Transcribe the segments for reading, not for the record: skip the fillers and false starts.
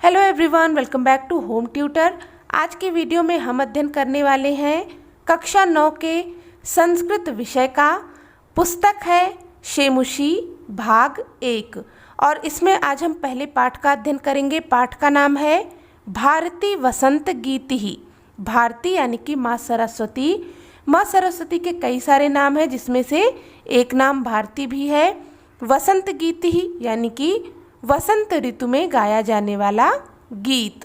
Hello everyone, welcome back to home tutor. आज की video में हम अध्ययन करने वाले हैं कक्षा 9 के संस्कृत विषय का। पुस्तक है शेमुशी भाग 1 और इसमें आज हम पहले पाठ का अध्ययन करेंगे। पाठ का नाम है भारती वसंत गीति। भारती यानी कि माँ सरस्वती। माँ सरस्वती के कई सारे नाम हैं जिसमें से एक नाम भारती भी है। वसंत गीति यानी कि वसंत ऋतु में गाया जाने वाला गीत।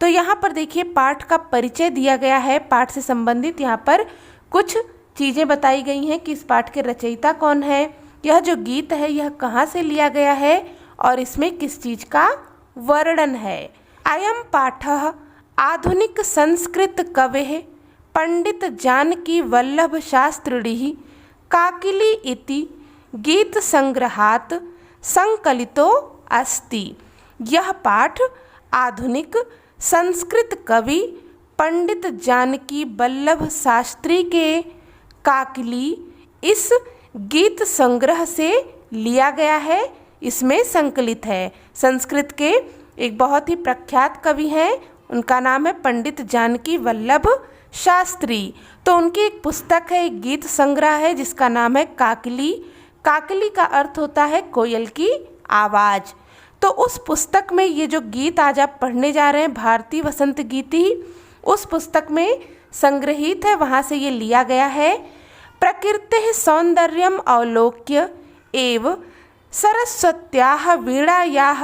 तो यहाँ पर देखिए पाठ का परिचय दिया गया है। पाठ से संबंधित यहाँ पर कुछ चीज़ें बताई गई हैं कि इस पाठ के रचयिता कौन है, यह जो गीत है यह कहाँ से लिया गया है और इसमें किस चीज़ का वर्णन है। अयं पाठः आधुनिक संस्कृत कवेः पंडित जानकी वल्लभ शास्त्रिणिः काकिली इति गीत संग्रहात् संकलितो अस्ति। यह पाठ आधुनिक संस्कृत कवि पंडित जानकी वल्लभ शास्त्री के काकली इस गीत संग्रह से लिया गया है, इसमें संकलित है। संस्कृत के एक बहुत ही प्रख्यात कवि हैं, उनका नाम है पंडित जानकी वल्लभ शास्त्री। तो उनकी एक पुस्तक है, एक गीत संग्रह है जिसका नाम है काकली। काकली का अर्थ होता है कोयल की आवाज़। तो उस पुस्तक में ये जो गीत आज आप पढ़ने जा रहे हैं भारती वसंत गीति, उस पुस्तक में संग्रहित है, वहाँ से ये लिया गया है। प्रकृतेः सौंदर्यम अवलोक्य एव सरस्वत्याः वीणायाः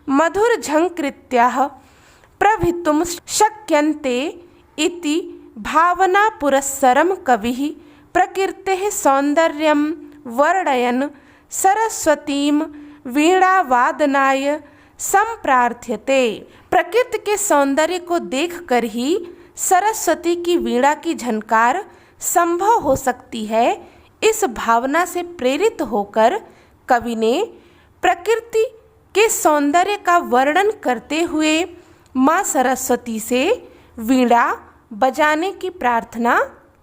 मधुरझङ्कृत्याः प्रभवितुं शक्यन्ते इति भावनापुरस्सरं कविः प्रकृतेः सौंदर्यं वर्णयन् सरस्वतीं वीणावादनाय संप्रार्थ्यते। प्रकृति के सौंदर्य को देखकर ही सरस्वती की वीणा की झनकार संभव हो सकती है। इस भावना से प्रेरित होकर कवि ने प्रकृति के सौंदर्य का वर्णन करते हुए माँ सरस्वती से वीणा बजाने की प्रार्थना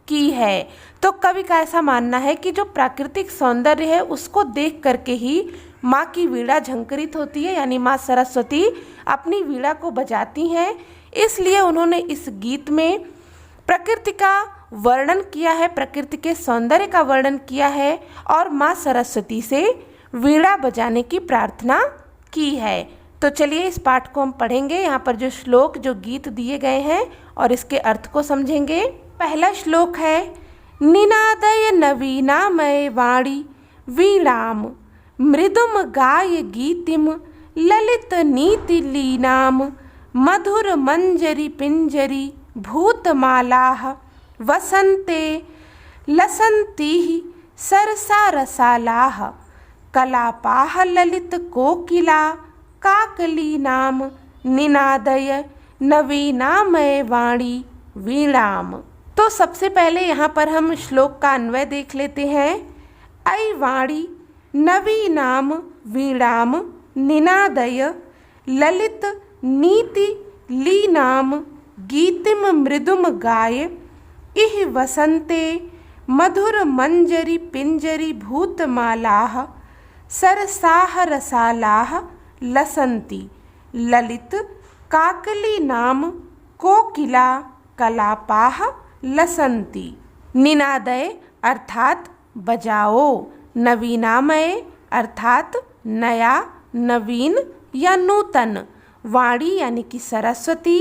की है। तो कवि का ऐसा मानना है कि जो प्राकृतिक सौंदर्य है उसको देख करके ही माँ की वीणा झंकृत होती है, यानी माँ सरस्वती अपनी वीणा को बजाती हैं। इसलिए उन्होंने इस गीत में प्रकृति का वर्णन किया है, प्रकृति के सौंदर्य का वर्णन किया है और माँ सरस्वती से वीणा बजाने की प्रार्थना की है। तो चलिए इस पाठ को हम पढ़ेंगे। यहाँ पर जो श्लोक, जो गीत दिए गए हैं और इसके अर्थ को समझेंगे। पहला श्लोक है निनादय नवीनामय वाणी वीणाम मृदुम गाय गीतिम ललित नीति लीनाम मधुर मंजरी पिंजरी भूतमालाः वसंते लसन्तीः सरसा रसालाः कलापाः ललित कोकिला काकली नाम निनादय नवीनामय वाणी वीणाम। तो सबसे पहले यहाँ पर हम श्लोक का अन्वय देख लेते हैं। ऐ वाणी नवीनाम वीणाम निनादय ललित नीति लीनाम गीतिम मृदुम गाय इह वसंते मधुर मंजरी पिंजरी भूतमालाः सरसाः रसालाः लसन्ति ललित काकली नाम कोकिला कलापाः लसन्ति। निनादय अर्थात बजाओ, नवीनामय अर्थात नया, नवीन या नूतन, वाणी यानी कि सरस्वती,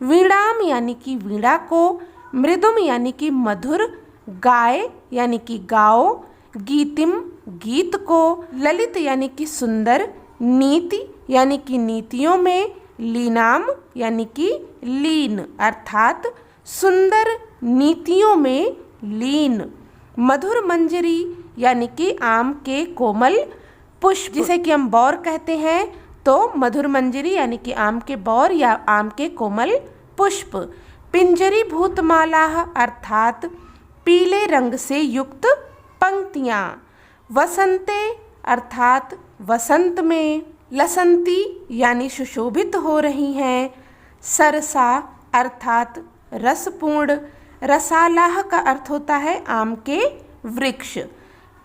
वीणाम यानी कि वीणा को, मृदुम यानी कि मधुर, गाय यानी कि गाओ, गीतिम गीत को, ललित यानी कि सुंदर, नीति यानी कि नीतियों में, लीनाम यानी कि लीन अर्थात सुंदर नीतियों में लीन, मधुर मंजरी यानी कि आम के कोमल पुष्प, जिसे कि हम बौर कहते हैं, तो मधुर मंजरी यानी कि आम के बौर या आम के कोमल पुष्प, पिंजरी भूतमाला अर्थात पीले रंग से युक्त पंक्तियाँ, वसंते अर्थात वसंत में, लसंती यानी सुशोभित हो रही हैं, सरसा अर्थात रसपूर्ण, रसालाह का अर्थ होता है आम के वृक्ष,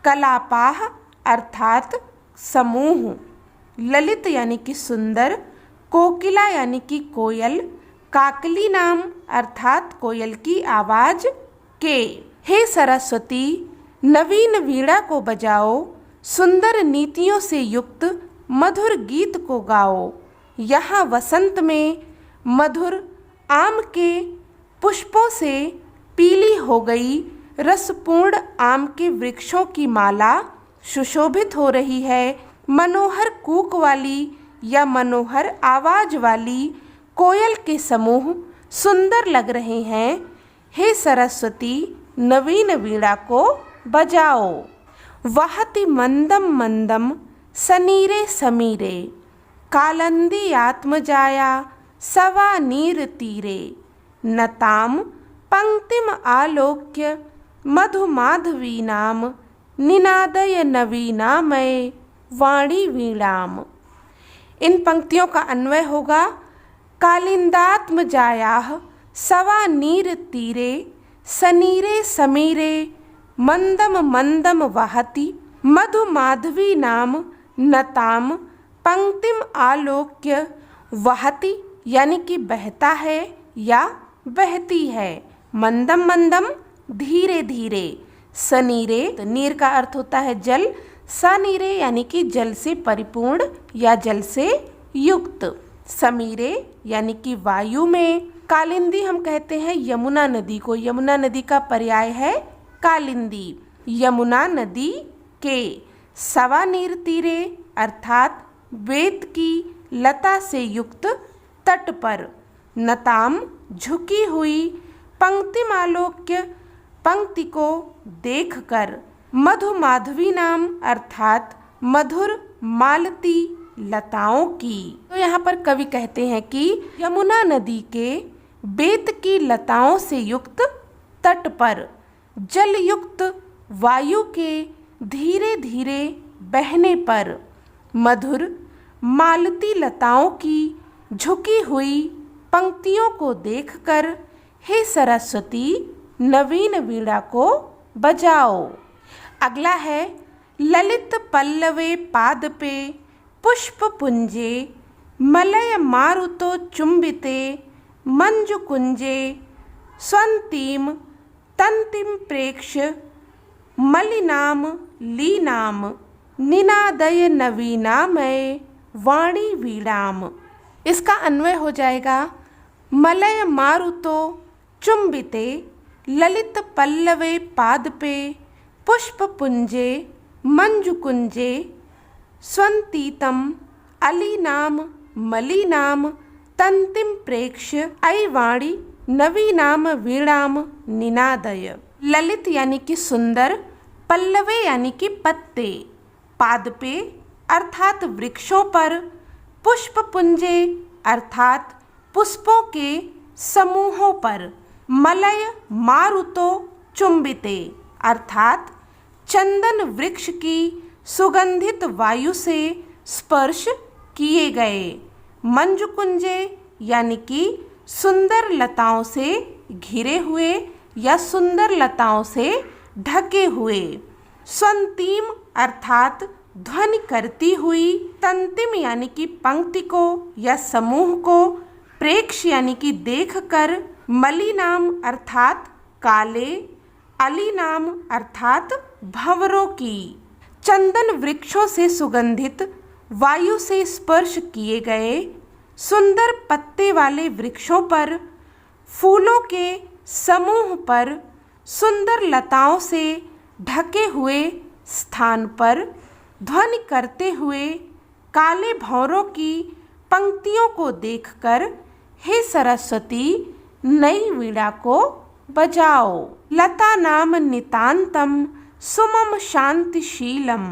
कलापाह अर्थात समूह, ललित यानी कि सुंदर, कोकिला यानी कि कोयल, काकली नाम अर्थात कोयल की आवाज के। हे सरस्वती, नवीन वीणा को बजाओ, सुंदर नीतियों से युक्त मधुर गीत को गाओ। यहाँ वसंत में मधुर आम के पुष्पों से पीली हो गई रसपूर्ण आम के वृक्षों की माला सुशोभित हो रही है। मनोहर कूक वाली या मनोहर आवाज वाली कोयल के समूह सुंदर लग रहे हैं। हे सरस्वती, नवीन वीणा को बजाओ। वहति मंदम मंदम सनीरे समीरे, कालंदी आत्मजाया सवा नीर तीरे। नताम पंक्तिम आलोक्य मधुमाधवीनाम, निनादय नवीनामय वाणी वीणाम। इन पंक्तियों का अन्वय होगा कालिंदात्मजायाः सवा नीर तीरे, सनीरे समीरे, मंदम मंदम वहति मधुमाधवी नाम, नताम पंक्तिम आलोक्य। वहति यानी कि बहता है या बहती है, मंदम मंदम धीरे धीरे, सनीरे तो नीर का अर्थ होता है जल, सनीरे यानी कि जल से परिपूर्ण या जल से युक्त, समीरे यानी कि वायु में। कालिंदी हम कहते हैं यमुना नदी को, यमुना नदी का पर्याय है कालिंदी। यमुना नदी के सवा नीर तीरे अर्थात वेद की लता से युक्त तट पर। नताम झुकी हुई, पंक्तिमालोक्य पंक्ति को देखकर। मधुमाधवी नाम अर्थात मधुर मालती लताओं की। तो यहाँ पर कवि कहते हैं कि यमुना नदी के बेत की लताओं से युक्त तट पर जल युक्त वायु के धीरे धीरे बहने पर, मधुर मालती लताओं की झुकी हुई पंक्तियों को देखकर, हे सरस्वती, नवीन वीणा को बजाओ। अगला है ललित पल्लवे पादपे पुष्प पुंजे, मलय मारुतो चुंबिते मंजु कुंजे। स्वंतीम तंतिम प्रेक्ष्य मलिनाम लीनाम, निनादय नवीनामय वाणी वीणाम। इसका अन्वय हो जाएगा मलय मारुतो चुंबिते, ललित पल्लवे पादपे पुष्प पुंजे मंजु कुंजे। स्वंतीतम अलीनाम मलिनाम, तंतिम प्रेक्ष्य ऐ वाणी नवीनाम वीणाम निनादय। ललित यानी कि सुंदर, पल्लवे यानी कि पत्ते, पादपे अर्थात वृक्षों पर, पुष्प पुंजे अर्थात पुष्पों के समूहों पर, मलय मारुतो चुंबिते अर्थात चंदन वृक्ष की सुगंधित वायु से स्पर्श किए गए। मंजु कुंजे यानी कि सुंदर लताओं से घिरे हुए या सुंदर लताओं से ढके हुए। स्वंतीम अर्थात ध्वनि करती हुई, तंतिम यानी कि पंक्ति को या समूह को, प्रेक्ष यानी कि देखकर, मलिनाम अर्थात काले, अलीनाम अर्थात भंवरों की, चंदन वृक्षों से सुगंधित वायु से स्पर्श किए गए सुंदर पत्ते वाले वृक्षों पर, फूलों के समूह पर, सुंदर लताओं से ढके हुए स्थान पर, ध्वनि करते हुए काले भंवरों की पंक्तियों को देखकर, हे सरस्वती, नई वीणा को बजाओ। लता नाम नितांतम सुमम शांतिशीलम,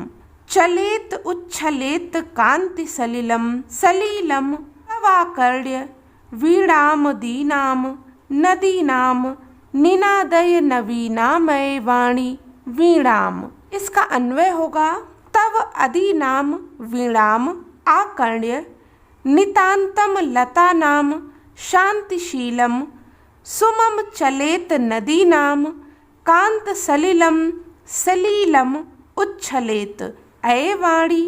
चलेत उच्छलेत कांति सलिलम, सलीलम तवाकर्ण्य वीणाम दीनाम नदीनाम, निनादय नवीनामय वाणी वीणाम। इसका अन्वय होगा तव अदीनाम वीणाम आकर्ण्य, नितांतम लता नाम शांतिशीलम, सुमम चलेत नदीनाम कांत सलिलम, सलीलम उच्छलेत ऐ वाणी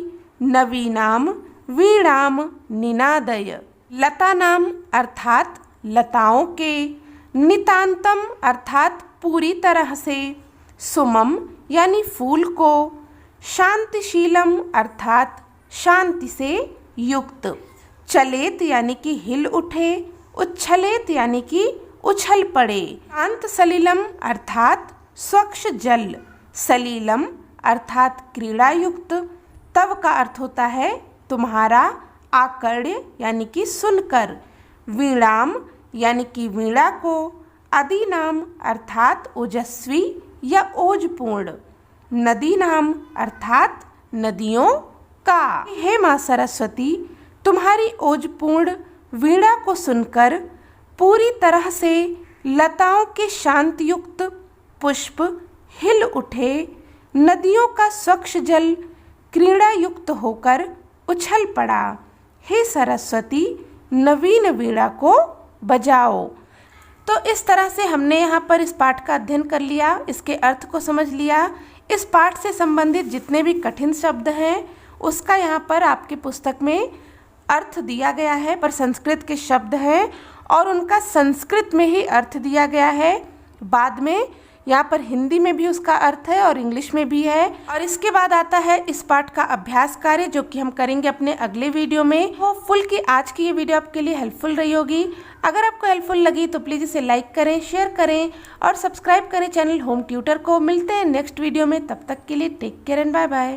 नवीनाम वीणाम निनादय। लता नाम अर्थात लताओं के, नितांतम अर्थात पूरी तरह से, सुमम यानी फूल को, शांतिशीलम अर्थात शांति से युक्त, चलेत यानी कि हिल उठे, उच्छलेत यानी कि उछल पड़े, शांत सलिलम अर्थात स्वच्छ जल, सलीलम अर्थात क्रीड़ा युक्त, तव का अर्थ होता है तुम्हारा, आकर्ण्य यानी कि सुनकर, वीणाम यानी कि वीणा को, आदि नाम अर्थात ओजस्वी या ओजपूर्ण, नदी नाम अर्थात नदियों का। हे माँ सरस्वती, तुम्हारी ओजपूर्ण वीणा को सुनकर पूरी तरह से लताओं के शांतियुक्त पुष्प हिल उठे, नदियों का स्वच्छ जल क्रीड़ा युक्त होकर उछल पड़ा। हे सरस्वती, नवीन वीणा को बजाओ। तो इस तरह से हमने यहाँ पर इस पाठ का अध्ययन कर लिया, इसके अर्थ को समझ लिया। इस पाठ से संबंधित जितने भी कठिन शब्द हैं उसका यहाँ पर आपके पुस्तक में अर्थ दिया गया है, पर संस्कृत के शब्द हैं और उनका संस्कृत में ही अर्थ दिया गया है। बाद में यहाँ पर हिंदी में भी उसका अर्थ है और इंग्लिश में भी है। और इसके बाद आता है इस पाठ का अभ्यास कार्य, जो कि हम करेंगे अपने अगले वीडियो में। होपफुल कि आज की ये वीडियो आपके लिए हेल्पफुल रही होगी। अगर आपको हेल्पफुल लगी तो प्लीज़ इसे लाइक करें, शेयर करें और सब्सक्राइब करें चैनल होम ट्यूटर को। मिलते हैं नेक्स्ट वीडियो में, तब तक के लिए take care and bye bye.